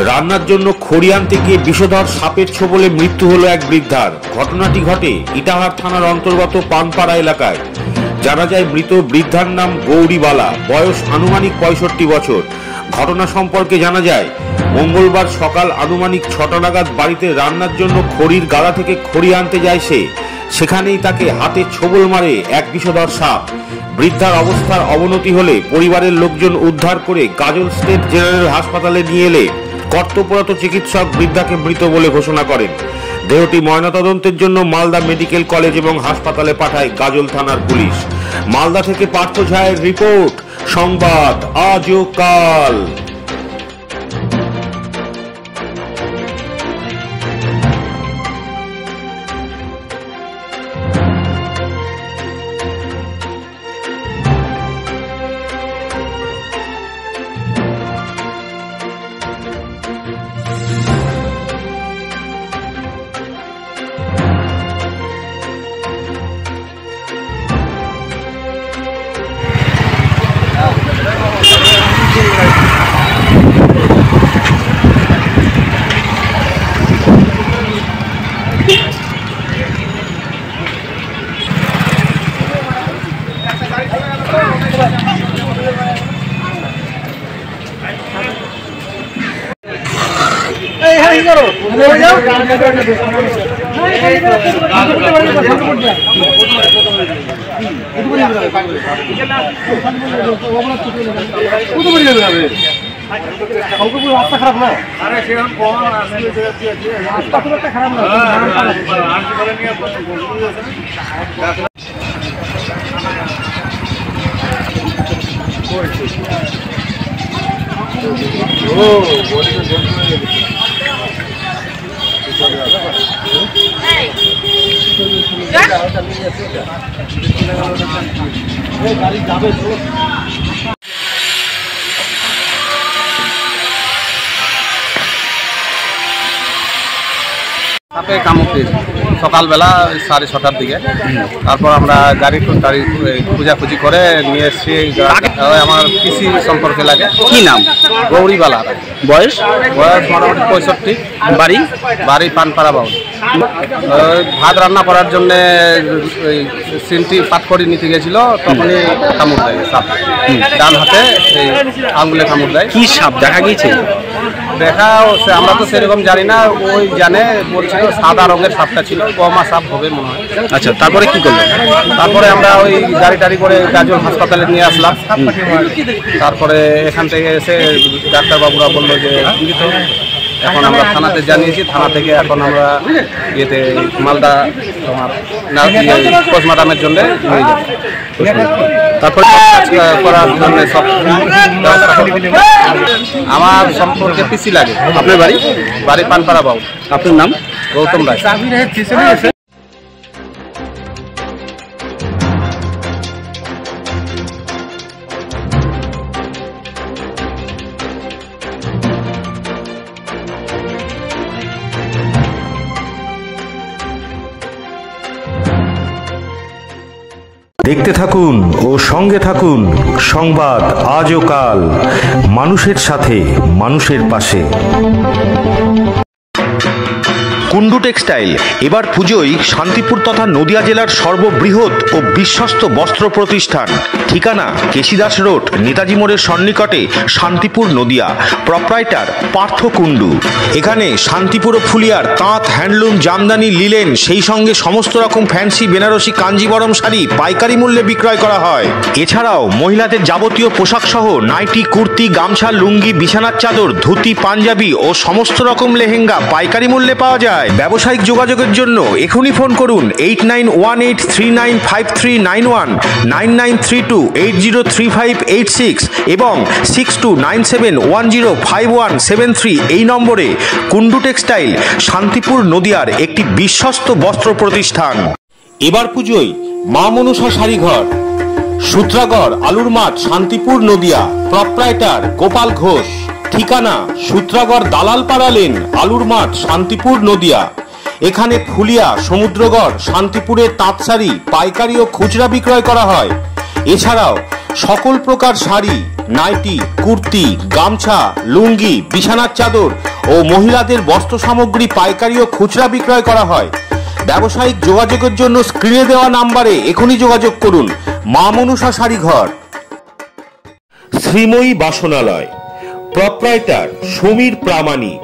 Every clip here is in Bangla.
রান্নার জন্য খড়ি আনতে গিয়ে বিষধর সাপের ছোবলে মৃত্যু হলো এক বৃদ্ধার। ঘটনাটি ঘটে ইটাহার থানার অন্তর্গত পানপাড়া এলাকায়। জানা যায় মৃত বৃদ্ধার নাম গৌরীবালা, বয়স আনুমানিক 65 বছর। ঘটনা সম্পর্কে জানা যায় মঙ্গলবার সকাল আনুমানিক 6টা নাগাদ বাড়িতে রান্নার জন্য খড়ির গাদা থেকে খড়ি আনতে যায় সে। সেখানেই তাকে হাতে ছোবল মারে এক বিষধর সাপ। বৃদ্ধার অবস্থার অবনতি হলে পরিবারের লোকজন উদ্ধার করে গাজল স্টেট জেনারেল হাসপাতালে নিয়ে এলে কর্তব্যরত চিকিৎসক বৃদ্ধাকে মৃত বলে ঘোষণা করেন। দেহটি ময়নাতদন্তের জন্য মালদা মেডিকেল কলেজ এবং হাসপাতালে পাঠায় গাজল থানার পুলিশ। মালদা থেকে পার্থ ঝায়ের রিপোর্ট, সংবাদ আজ ও কাল। রাস্তা খারাপ না, রাস্তা খুব একটা খারাপ না। গাড়ি যাবে সাপে কামড় দিয়েছে সকালবেলা 6:30টার দিকে। তারপর আমরা গাড়ি খোঁজাখুঁজি করে নিয়ে এসেছি। আমার পিসি সম্পর্কে লাগে। কি নাম? গৌরীবালা। বয়স মোটামুটি 65। বাড়ি পানপাড়া বাউল। ভাত রান্না করার জন্য সিমটি পাট করে নিতে গেছিল, তখনই কামড় দেয় সাপ। ডান হাতে এই আঙুলে কামড় দেয়। কি সাপ দেখা গিয়েছে? দেখা আমরা তো সেরকম জানি না, ওই জানে বলছিল সাদা রঙের সাপটা ছিল, গমা সাপ হবে মনে হয়। আচ্ছা, তারপরে কি করলেন? তারপরে আমরা ওই গাড়ি টাড়ি করে গাজল হাসপাতালে নিয়ে আসলাম। তারপরে এখান থেকে এসে ডাক্তারবাবুরা বললো যে এখন আমরা থানাতে জানিয়েছি, থানা থেকে এখন আমরা ইয়েতে মালদা তোমার পোস্টমর্টমের জন্য নিয়ে যাবো। তারপরে করার জন্য সব আমার সম্পর্কে পিসি লাগে। আপনার বাড়ি? বাড়ি পানপাড়া বাবু। আপনার নাম? গৌতম রায়। দেখতে থাকুন ও সঙ্গে থাকুন সংবাদ আজ ও কাল, মানুষের সাথে মানুষের পাশে। কুন্ডু টেক্সটাইল এবার পুজোয় শান্তিপুর তথা নদিয়া জেলার সর্ববৃহৎ ও বিশ্বস্ত বস্ত্র প্রতিষ্ঠান। ঠিকানা কেশিদাস রোড, নেতাজি মোড়ের সন্নিকটে, শান্তিপুর নদিয়া। প্রপ্রাইটার পার্থ কুন্ডু। এখানে শান্তিপুর ও ফুলিয়ার তাঁত, হ্যান্ডলুম, জামদানি, লিলেন, সেই সঙ্গে সমস্ত রকম ফ্যান্সি বেনারসি কাঞ্জিবরম শাড়ি পাইকারি মূল্যে বিক্রয় করা হয়। এছাড়াও মহিলাদের যাবতীয় পোশাক সহ নাইটি, কুর্তি, গামছা, লুঙ্গি, বিছানার চাদর, ধুতি, পাঞ্জাবি ও সমস্ত রকম লেহেঙ্গা পাইকারি মূল্যে পাওয়া যায়। ব্যবসায়িক যোগাযোগের জন্য এখনই ফোন করুন 8918395391, 9932803586 এবং 6297105173 এই নম্বরে। কুন্ডু টেক্সটাইল শান্তিপুর নদিয়ার একটি বিশ্বস্ত বস্ত্র প্রতিষ্ঠান। এবার পুজোয় মা মনসা শাড়িঘর, সূত্রাগড়, আলুর মাঠ, শান্তিপুর নদিয়া। প্রপ্রাইটার গোপাল ঘোষ। ঠিকানা সূত্রাগড় দালালপাড়া লেন, আলুর মাঠ, শান্তিপুর নদিয়া। এখানে ফুলিয়া, সমুদ্রগড়, শান্তিপুরের তাঁতশাড়ি পাইকারি ও খুচরা বিক্রয় করা হয়। এছাড়াও সকল প্রকার শাড়ি, নাইটি, কুর্তি, গামছা, লুঙ্গি, বিছানার চাদর ও মহিলাদের বস্ত্র সামগ্রী পাইকারি ও খুচরা বিক্রয় করা হয়। ব্যবসায়িক যোগাযোগের জন্য স্ক্রিনে দেওয়া নাম্বারে এখনই যোগাযোগ করুন। মা মনুষা শাড়িঘর। শ্রীময়ী বাসনালয়, প্রপ্রাইটার সমীর প্রামাণিক।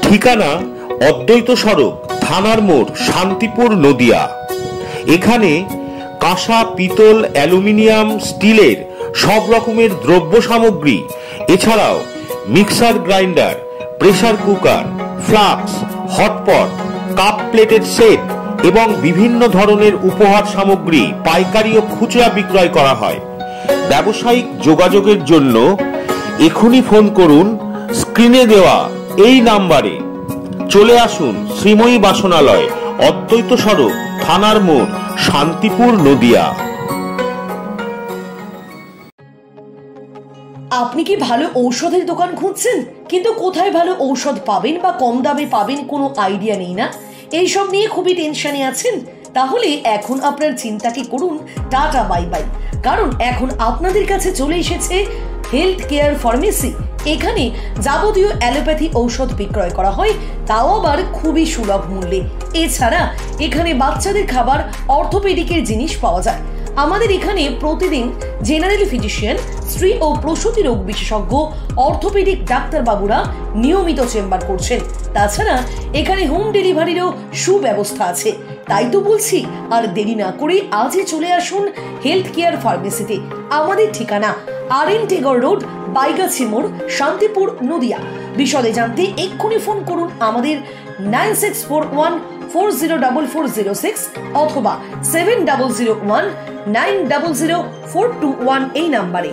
ঠিকানা অদ্বৈত সড়ক, থানার মোড়, শান্তিপুর, নদিয়া। এখানে কাঁসা, পিতল, অ্যালুমিনিয়াম, স্টিলের সব রকমের দ্রব্য সামগ্রী, এছাড়াও mixer grinder, pressure cooker, flask, hot pot, cup প্লেটের সেট এবং বিভিন্ন ধরনের উপহার সামগ্রী পাইকারি ও খুচরা বিক্রয় করা হয়। ব্যবসায়িক যোগাযোগের জন্য এখনই ফোন করুন স্ক্রিনে দেওয়া এই নাম্বারে। চলে আসুন শ্রীময়ী বাসনালয়, অদ্বৈত সড়ক, থানার মোড়, শান্তিপুর, নদিয়া। আপনি কি ভালো ঔষধের দোকান খুঁজছেন, কিন্তু কোথায় ভালো ঔষধ পাবেন বা কম দামে পাবেন কোনো আইডিয়া নেই না? এইসব নিয়ে খুবই টেনশনে আছেন? তাহলে এখন আপনার চিন্তাকে করুন টাটা বাই বাই, কারণ এখন আপনাদের কাছে চলে এসেছে হেলথ কেয়ার ফার্মেসি। এখানে যাবতীয় অ্যালোপ্যাথি ঔষধ বিক্রয় করা হয়, তাও আবার খুবই সুলভ মূল্যে। এছাড়া এখানে বাচ্চাদের খাবার, অর্থোপেডিকের জিনিস পাওয়া যায়। আমাদের এখানে প্রতিদিন জেনারেল ফিজিশিয়ান, স্ত্রী ও প্রসূতি রোগ বিশেষজ্ঞ, অর্থোপেডিক ডাক্তারবাবুরা নিয়মিত চেম্বার করছেন। তাছাড়া এখানে হোম ডেলিভারিরও সুব্যবস্থা আছে। তাই তো বলছি, আর দেরি না করে আজই চলে আসুন হেলথ কেয়ার ফার্মেসিতে। আমাদের ঠিকানা RN টেগর রোড, বাইগাছি মোড়, শান্তিপুর, নদিয়া। বিশদে জানতে এক্ষুনি ফোন করুন আমাদের 9641404406 অথবা 7001900421 এই নাম্বারে।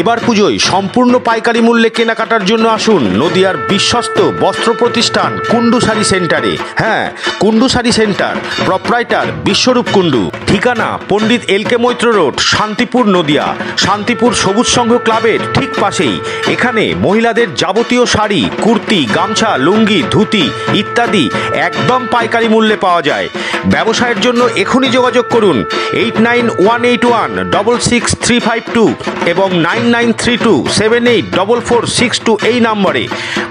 এবার পুজোয় সম্পূর্ণ পাইকারি মূল্যে কেনাকাটার জন্য আসুন নদিয়ার বিশ্বস্ত বস্ত্র প্রতিষ্ঠান কুন্ডু শাড়ি সেন্টারে। হ্যাঁ, কুন্ডু শাড়ি সেন্টার, প্রপ্রাইটার বিশ্বরূপ কুন্ডু। ঠিকানা পণ্ডিত LK মৈত্র রোড, শান্তিপুর, নদিয়া। শান্তিপুর সবুজ সংঘ ক্লাবের ঠিক পাশেই। এখানে মহিলাদের যাবতীয় শাড়ি, কুর্তি, গামছা, লুঙ্গি, ধুতি ইত্যাদি একদম পাইকারি মূল্যে পাওয়া যায়। ব্যবসায়ের জন্য এখনই যোগাযোগ করুন 8918166352 এবং 9932784462 এই নম্বরে।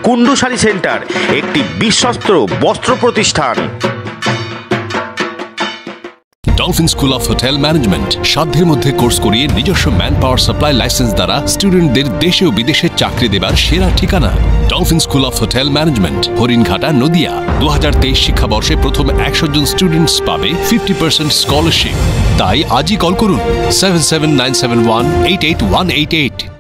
কুন্ডু শাড়ি সেন্টার একটি বিশ্বস্ত বস্ত্র প্রতিষ্ঠান। Dolphin school of hotel management সাধ্যের মধ্যে কোর্স করিয়ে নিজস্ব ম্যান পাওয়ার সাপ্লাই লাইসেন্স দ্বারা স্টুডেন্টদের দেশে ও বিদেশে চাকরি দেবার সেরা ঠিকানা। Dolphin school of hotel management, Haringhata, Nadia. 2023 শিক্ষাবর্ষে প্রথম 100 জন স্টুডেন্টস পাবে 50% স্কলারশিপ। তাই আজই কল করুন 7797188188।